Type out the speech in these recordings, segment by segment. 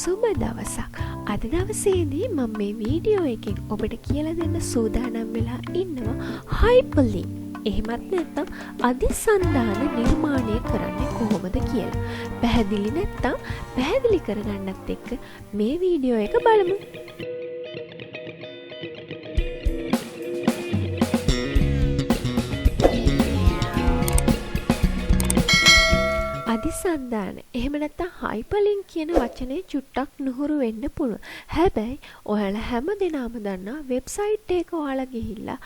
සුබ දවසක්. අද දවසේදී මම මේ වීඩියෝ එකෙන් ඔබට කියලා දෙන්න සූදානම් වෙලා ඉන්නවා Hyperlink. එහෙමත් නැත්නම් අධිසන්ධාන නිර්මාණය කරන්නේ කොහොමද කියලා. පැහැදිලි නැත්නම් පැහැදිලි කරගන්නත් එක්ක මේ වීඩියෝ එක බලමු. අධිසන්ධාන එහෙම නැත්නම් Hyperlink කියන වචනේ චුට්ටක් නුහුරු වෙන්න පුළුවන්. හැබැයි ඔයාලා හැමදෙනාම දන්නා වෙබ්සයිට් එක ඔයාලා ගිහිල්ලා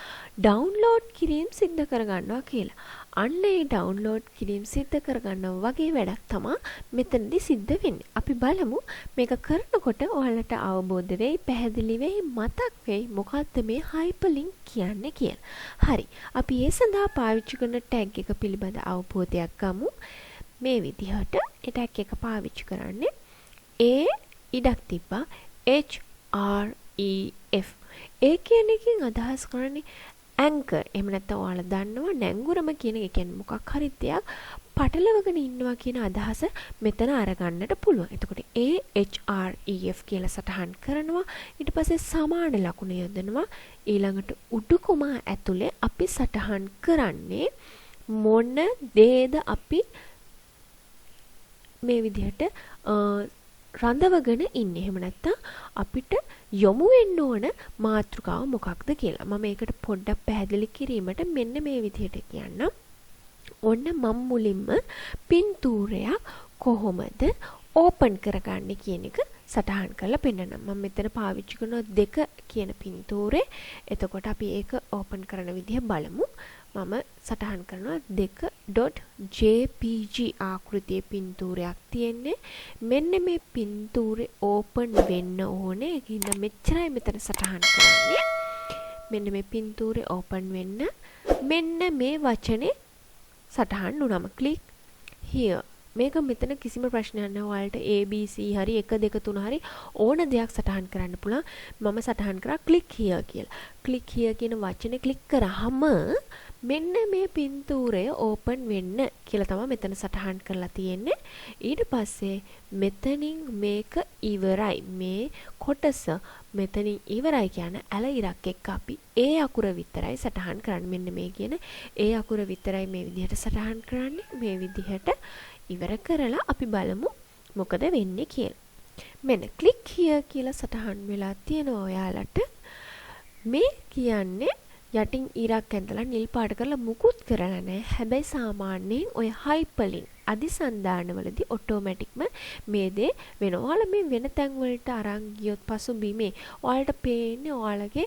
ඩවුන්ලෝඩ් කිරීම සිද්ධ කරගන්නවා කියලා. අන්න ඒ ඩවුන්ලෝඩ් කිරීම සිද්ධ කරගන්නවා වගේ වැඩක් තමයි මෙතනදී සිද්ධ වෙන්නේ. අපි බලමු මේක කරනකොට ඔයාලට අවබෝධ වෙයි, පැහැදිලි වෙයි, මතක් වෙයි මොකක්ද මේ Hyperlink කියන්නේ කියලා. හරි. අපි ඒ සඳහා පාවිච්චි කරන ටැග් එක පිළිබඳ අවබෝධයක් ගමු. මේ විදිහට ටැග් එක පාවිච්චි කරන්නේ A ඉඩක් තිබ්බා HREF. ඒ කියන එකෙන් අදහස් කරන්නේ ඇන්කර්. එහෙම නැත්නම් ඔයාලා දන්නවා නැංගුරම කියන එක කියන්නේ මොකක් හරි දෙයක් පටලවගෙන ඉන්නවා කියන අදහස මෙතන අරගන්නට පුළුවන්. එතකොට AHREF කියලා සටහන් කරනවා. ඊට පස්සේ සමාන ලකුණ යොදනවා. ඊළඟට උඩු කොමා ඇතුලේ අපි සටහන් කරන්නේ මොන දේද අපි මේ විදිහට රඳවගෙන ඉන්නේ. එහෙම නැත්නම් අපිට යොමු වෙන්න ඕන මාතෘකාව මොකක්ද කියලා. මම ඒකට පොඩ්ඩක් පැහැදිලි කිරීමට මෙන්න මේ විදිහට කියන්නම්. ඔන්න මම මුලින්ම පින්තූරයක් කොහොමද ඕපන් කරගන්නේ කියන එක සටහන් කරලා පෙන්නන්නම්. මම මෙතන පාවිච්චි කරන 2 කියන පින්තූරේ. එතකොට අපි ඒක ඕපන් කරන විදිහ බලමු. මම සටහන් කරනවා 2.jpg ආකෘතියේ පින්තූරයක් තියෙන්නේ. මෙන්න මේ පින්තූරේ ඕපන් වෙන්න ඕනේ. ඒකින්ද මෙච්චරයි මෙතන සටහන් කරන්නේ. මෙන්න මේ පින්තූරේ ඕපන් වෙන්න මෙන්න මේ වචනේ සටහන් වුණාම click here. මේක මෙතන කිසිම ප්‍රශ්නයක් නැහැ. ඔයාලට ABC හරි 1 2 3 හරි ඕන දෙයක් සටහන් කරන්න පුළුවන්. මම සටහන් කරා click here කියලා. click here කියන වචනේ click කරාම මෙන්න මේ පින්තූරය ඕපන් වෙන්න කියලා තමයි මෙතන සටහන් කරලා තියෙන්නේ. ඊට පස්සේ මෙතනින් මේක ඉවරයි. මේ කොටස මෙතනින් ඉවරයි කියන ඇල ඉරක් එක්ක අපි ඒ අකුර විතරයි සටහන් කරන්නේ. මෙන්න මේ කියන ඒ අකුර විතරයි මේ විදිහට සටහන් කරන්නේ. මේ විදිහට ඉවර කරලා අපි බලමු මොකද වෙන්නේ කියලා. මෙන්න click here කියලා සටහන් වෙලා තියෙනවා ඔයාලට. මේ කියන්නේ යටින් ඉරක් ඇඳලා නිල් පාට කරලා මුකුත් කරලා නැහැ. හැබැයි සාමාන්‍යයෙන් ඔය Hyperlink අධිසන්ධානවලදී ඔටෝමැටික්ම මේ දේ වෙනවා. ඔයාලා මේ වෙන තැන් වලට අරන් ගියොත් පසුබිමේ ඔයාලට පේන්නේ ඔයාලගේ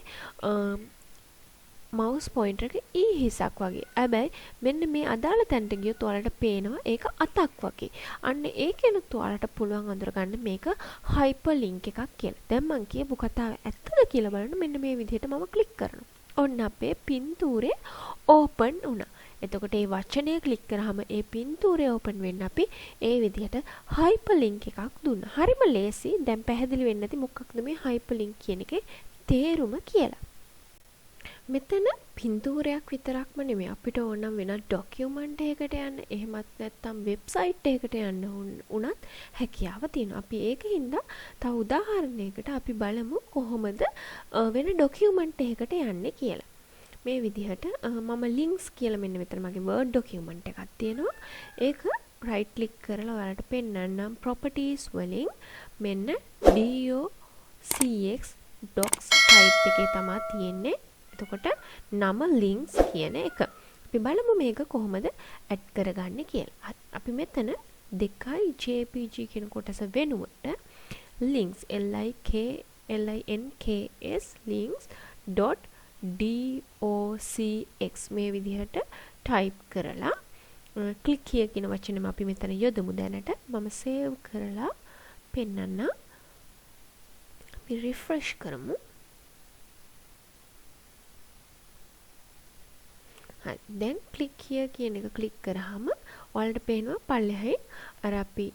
මවුස් පොයින්ටර් එක හිසක් වගේ. හැබැයි මෙන්න මේ අදාළ තැනට ගියොත් ඔයාලට පේනවා ඒක අතක් වගේ. අන්න ඒකෙනුත් ඔයාලට පුළුවන් අඳුරගන්න මේක Hyperlink එකක් කියලා. දැන් මම කියපු කතාව ඇත්තද කියලා බලන්න මෙන්න මේ විදිහට මම ක්ලික් කරනවා. ඔන්න අපේ පින්තූරේ ඕපන් වුණා. එතකොට මේ වචනය ක්ලික් කරාම ඒ පින්තූරේ ඕපන් වෙන්න අපි ඒ විදිහට Hyperlink එකක් දුන්නා. හරිම ලේසි. දැන් පැහැදිලි වෙන්නේ නැති මොකක්ද මේ Hyperlink කියන එකේ තේරුම කියලා. මෙතන පින්තූරයක් විතරක්ම නෙමෙයි අපිට ඕනම් වෙන ડોකියුමන්ට් එකකට යන්න, එහෙමත් නැත්නම් වෙබ්සයිට් එකකට යන්න උනත් හැකියාව තියෙනවා. අපි ඒකින්ද තව උදාහරණයකට අපි බලමු කොහොමද වෙන ડોකියුමන්ට් එකකට යන්නේ කියලා. මේ විදිහට මම links කියලා මෙන්න මෙතන මගේ Word document එකක් තියෙනවා. ඒක right click කරලා ඔයාලට පෙන්නන්නම් properties වලින් මෙන්න docx docs type එකේ තමයි තියෙන්නේ. එතකොට නම links කියන එක. අපි බලමු මේක කොහොමද ඇඩ් කරගන්නේ කියලා. අපි මෙතන 2.jpg කියන කොටස වෙනුවට links links links.docx මේ විදිහට ටයිප් කරලා click here කියන වචනේම අපි මෙතන යොදමු දැනට. මම save කරලා පෙන්නන්න. අපි refresh කරමු. දැන් click here කියන එක click කරාම ඔයාලට පේනවා පල්ලෙහායින් අර අපි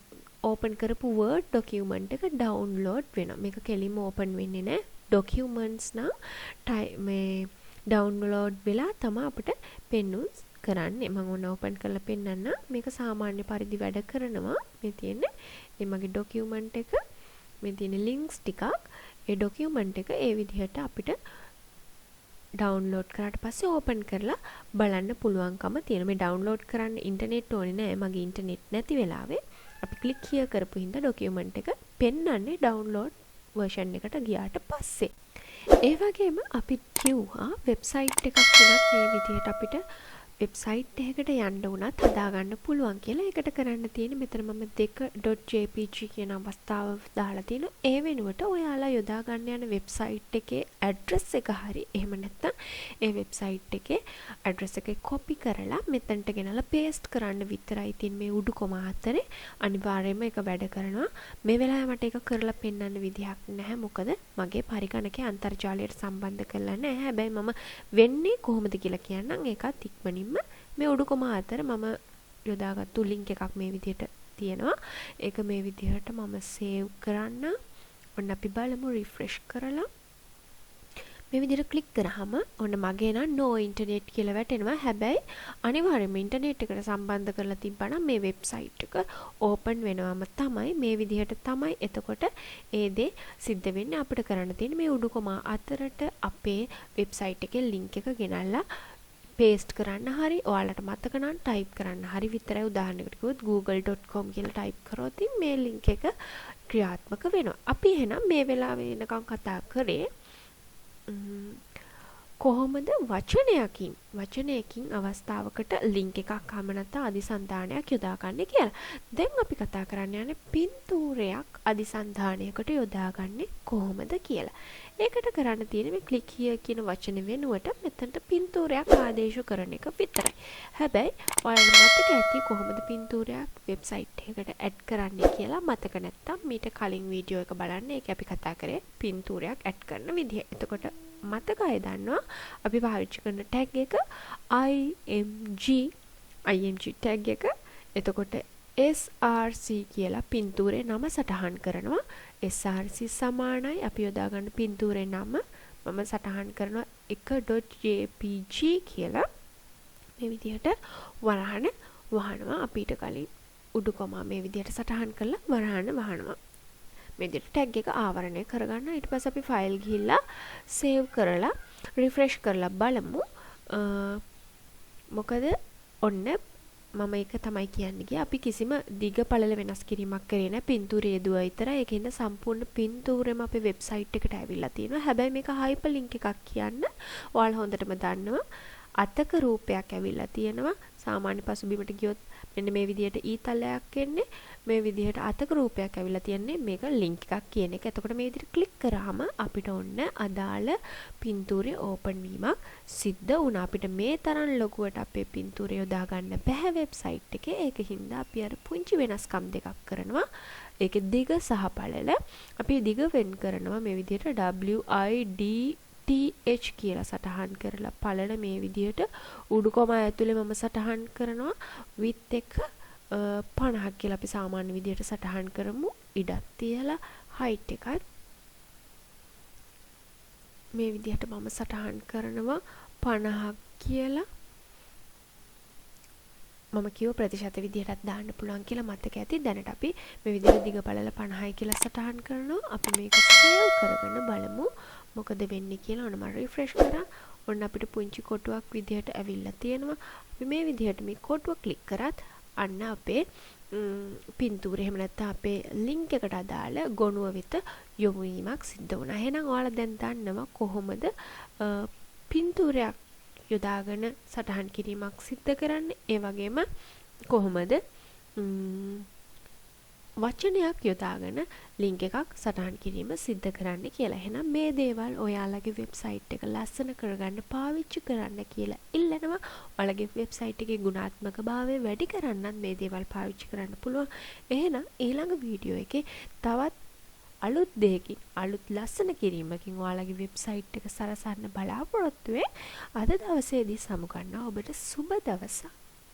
ඕපන් කරපු Word document එක download වෙනවා. මේක කෙලින්ම ඕපන් වෙන්නේ නැහැ. documents නම් මේ download වෙලා තමයි අපිට පෙන්වුම් කරන්නේ. මම ඕන ඕපන් කරලා පෙන්නන්න. මේක සාමාන්‍ය පරිදි වැඩ කරනවා. මේ තියෙන්නේ මේ මගේ document එක මේ තියෙන links ටිකක් ඒ document එක ඒ විදිහට අපිට download කරාට පස්සේ open කරලා බලන්න පුළුවන්කම තියෙනවා. මේ download කරන්න ඉන්ටර්නෙට් ඕනේ නෑ. මගේ ඉන්ටර්නෙට් නැති වෙලාවේ අපි click here කරපු හින්දා document එක පෙන්වන්නේ download version එකට ගියාට පස්සේ. ඒ වගේම අපි කිව්වා වෙබ්සයිට් එකක් වුණත් මේ විදිහට අපිට වෙබ්සයිට් එකකට යන්න උනත් හදාගන්න පුළුවන් කියලා. ඒකට කරන්න තියෙන්නේ මෙතන මම 2.jpg කියන අවස්ථාව දාලා තිනවා. ඒ වෙනුවට ඔයාලා යොදා ගන්න යන වෙබ්සයිට් එකේ ඇඩ්‍රස් එක හරි එහෙම නැත්නම් ඒ වෙබ්සයිට් එකේ ඇඩ්‍රස් එක කොපි කරලා මෙතනට ගෙනලා පේස්ට් කරන්න විතරයි. ඉතින් මේ උඩු කොම අතරේ අනිවාර්යයෙන්ම ඒක වැඩ කරනවා. මේ වෙලාවේ මට ඒක කරලා පෙන්වන්න විදිහක් නැහැ. මොකද මගේ පරිගණකයේ අන්තර්ජාලයට සම්බන්ධ කරලා නැහැ. හැබැයි මම වෙන්නේ කොහොමද කියලා කියන්නම්. ඒකත් ඉක්මනින් මේ උඩු කොම අතර මම යොදාගත්තු link එකක් මේ විදිහට තියෙනවා. ඒක මේ විදිහට මම save කරන්න. ඔන්න අපි බලමු refresh කරලා. මේ විදිහට click කරාම ඔන්න මගේ නම් no internet කියලා වැටෙනවා. හැබැයි අනිවාර්යයෙන්ම internet එකට සම්බන්ධ කරලා තිබ්බනම් මේ website එක open වෙනවම තමයි. මේ විදිහට තමයි එතකොට ඒ දේ සිද්ධ වෙන්නේ. අපිට කරන්න තියෙන්නේ මේ උඩු කොම අතරට අපේ website එකේ link එක ගෙනල්ලා paste කරන්න හරි ඔයාලට මතක නම් type කරන්න හරි විතරයි. උදාහරණයකට කිව්වොත් google.com කියලා type කරොත් මේ link එක ක්‍රියාත්මක වෙනවා. අපි එහෙනම් මේ වෙලාවේ වෙනකන් කතා කරේ කොහොමද වචනයකින් අවස්ථාවකට link එකක් ආම නැත්නම් අදිසන්ධානයක් යොදාගන්නේ කියලා. දැන් අපි කතා කරන්න යන්නේ පින්තූරයක් අදිසන්ධානයකට යොදාගන්නේ කොහොමද කියලා. ඒකට කරන්න තියෙන්නේ මේ click here කියන වචන වෙනුවට මෙතනට පින්තූරයක් ආදේශ කරන එක විතරයි. හැබැයි ඔයාලට මතක ඇති කොහොමද පින්තූරයක් වෙබ්සයිට් එකකට ඇඩ් කරන්නේ කියලා. මතක නැත්තම් මීට කලින් වීඩියෝ එක බලන්න. ඒක අපි කතා කරේ පින්තූරයක් ඇඩ් කරන විදිහ. එතකොට මතක අය දන්නවා අපි පාවිච්චි කරන tag එක img tag එක. එතකොට src කියලා පින්තූරේ නම සටහන් කරනවා. src සමානයි අපි යොදා ගන්න පින්තූරේ නම මම සටහන් කරනවා 1.jpg කියලා. මේ විදිහට වරහන වහනවා. අපිට කලින් උඩු කොමා මේ විදිහට සටහන් කරලා වරහන වහනවා. මේ විදිහට tag එක ආවරණය කරගන්න. ඊට පස්සේ අපි ෆයිල් ගිහිල්ලා save කරලා refresh කරලා බලමු. මොකද ඔන්න මම ඒක තමයි කියන්නේ ගියා. අපි කිසිම දිග පළල වෙනස් කිරීමක් කරේ නැහැ. පින්තූරය දුව විතරයි. ඒකින්ද සම්පූර්ණ පින්තූරෙම අපේ වෙබ්සයිට් එකට ඇවිල්ලා තියෙනවා. හැබැයි මේක hyperlink එකක් කියන්න ඔයාලා හොඳටම දන්නවා. අතක රූපයක් ඇවිල්ලා තියෙනවා. සාමාන්‍ය පසුබිමට ගියොත් මෙන්න මේ විදිහට ඊතලයක් එන්නේ. මේ විදිහට අතක රූපයක් ඇවිල්ලා තියන්නේ මේක link එකක් කියන එක. එතකොට මේ විදිහට click කරාම අපිට ඔන්න අදාළ පින්තූරේ open වීමක් සිද්ධ වුණා. අපිට මේ තරම් ලොකුවට අපේ පින්තූරය යොදා ගන්න බෑ website එකේ. ඒකින්ද අපි අර පුංචි වෙනස්කම් දෙකක් කරනවා. ඒකේ දිග සහ පළල අපි දිග වෙන් කරනවා මේ විදිහට width කියලා සටහන් කරලා පළල මේ විදිහට උඩු කොම ඇතුලේ මම සටහන් කරනවා width එක 50ක් කියලා අපි සාමාන්‍ය විදිහට සටහන් කරමු. ඉඩක් තියලා height එකත් මේ විදිහට මම සටහන් කරනවා 50ක් කියලා. මම කිව්ව ප්‍රතිශත විදිහටත් දාන්න පුළුවන් කියලා මතක ඇති. දැනට අපි මේ විදිහට දිග පළල 50යි කියලා සටහන් කරනවා. අපි මේක සේව් කරගෙන බලමු මොකද වෙන්නේ කියලා. ඔන්න මම රිෆ්‍රෙෂ් කරා. ඔන්න අපිට පුංචි කොටුවක් විදිහට ඇවිල්ලා තියෙනවා. අපි මේ විදිහට මේ කොටුව ක්ලික් කරත් අන්න අපේ පින්තූරය එහෙම නැත්නම් අපේ link එකට අදාළ ගොනුව වෙත යොමු වීමක් සිද්ධ වුණා. එහෙනම් ඔයාලා දැන් දන්නවා කොහොමද පින්තූරයක් යොදාගෙන සටහන් කිරීමක් සිද්ධ කරන්නේ. ඒ වගේම කොහොමද වචනයක් යොදාගෙන link එකක් සටහන් කිරීම සිද්ධ කරන්න කියලා. එහෙනම් මේ දේවල් ඔයාලගේ වෙබ්සයිට් එක ලස්සන කරගන්න පාවිච්චි කරන්න කියලා ඉල්ලනවා. ඔයාලගේ වෙබ්සයිට් එකේ ගුණාත්මකභාවය වැඩි කරන්නත් මේ දේවල් පාවිච්චි කරන්න පුළුවන්. එහෙනම් ඊළඟ වීඩියෝ එකේ තවත් අලුත් දෙයකින් අලුත් ලස්සන කිරීමකින් ඔයාලගේ වෙබ්සයිට් එක සරසන්න බලාපොරොත්තු වෙ. අද දවසේදී සමු ගන්නවා ඔබට සුබ දවසක්.